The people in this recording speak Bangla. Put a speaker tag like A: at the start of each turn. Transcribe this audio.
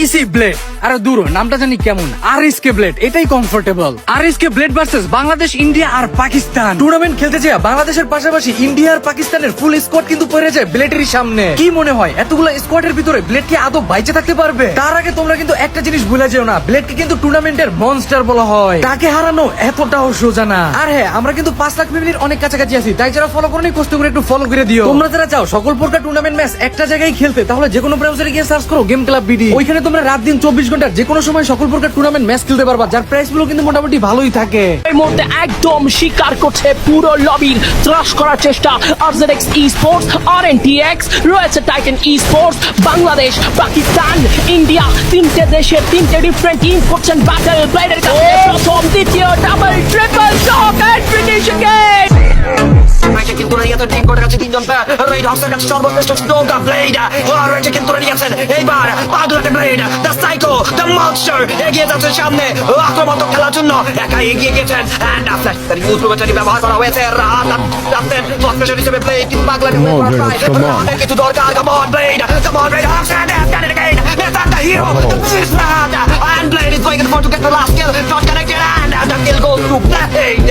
A: ইসি ব্লেড, আরে দূর নামটা জানি কেমন, আরএসকে ব্লেড, এটাই comfortable. RSK blade versus Bangladesh, India আর পাকিস্তান টুর্নামেন্ট খেলতে যায় বাংলাদেশের পাশাপাশি ইন্ডিয়া আর পাকিস্তানের ফুল স্কোয়াড কিন্তু পড়ে যায় ব্লেডের সামনে। কি মনে হয় এতগুলো স্কোয়াডের ভিতরে ব্লেড কি আদৌ বাইচে থাকতে পারবে? তার আগে তোমরা কিন্তু একটা জিনিস ভুলে যেও না, ব্লেডকে কিন্তু টুর্নামেন্টের মনস্টার বলা হয়। তাকে হারানো এতটাও সোজা না। আর হ্যাঁ, আমরা কিন্তু 5 লাখ ফ্যামিলির অনেক কাছাকাছি আছি, তাই যারা ফলো করেনি কষ্ট করে একটু ফলো করে দিও। তোমরা যারা চাও সকল প্রকার টুর্নামেন্ট ম্যাচ একটা জায়গায় খেলতে, তাহলে যে কোনো ব্রাউজারে গিয়ে সার্চ করো গেম ক্লাব বিডি। ওইখানে তোমরা রাত দিন 24 ঘন্টার যে কোনো সময় সকল প্রকার টুর্নামেন্ট ম্যাচ খেলতে পারবা, যার প্রাইস গুলো কিন্তু মোটামুটি ভালোই থাকে।
B: এই মুহূর্তে একদম স্বীকার করছে পুরো লবির ত্রাস করার চেষ্টা RZX eSports, RNTX রয়েছে Titan eSports, Bangladesh, Pakistan, India, তিনটে দেশের তিনটে ডিফারেন্ট টিম করছেন ব্যাটল ব্লেডের কাছে প্রথম, দ্বিতীয়, double, triple shot and finish game.
C: রয়েছে কিন্তু রিয়াতে টিম করে কাছে তিনজন প্লেয়ার, রেড হক্সের কাছে সর্বশ্রেষ্ঠ স্টোকা ব্লেড, রয়েছে কিন্তু নিয়েছেন এইবার পাগলাটে blade, the psycho, the monster এগিয়ে যাচ্ছে সামনে আক্রমণাত্মক খেলার জন্য, একাই এগিয়ে গেছেন এন্ড আফটার তার ইউজ প্রোভাইডারি ব্যবহার করা হয়েছে রাতের ফ্লাশের হিসেবে ব্লেড কিন্তু পাগলাটে ব্লেড কিছু দরকার। Come on blade, come on blade, হক্সেন got it again, Nathan the hero, this is not, and Blade is going for to get the last kill, not connected, and the kill goes to Blade.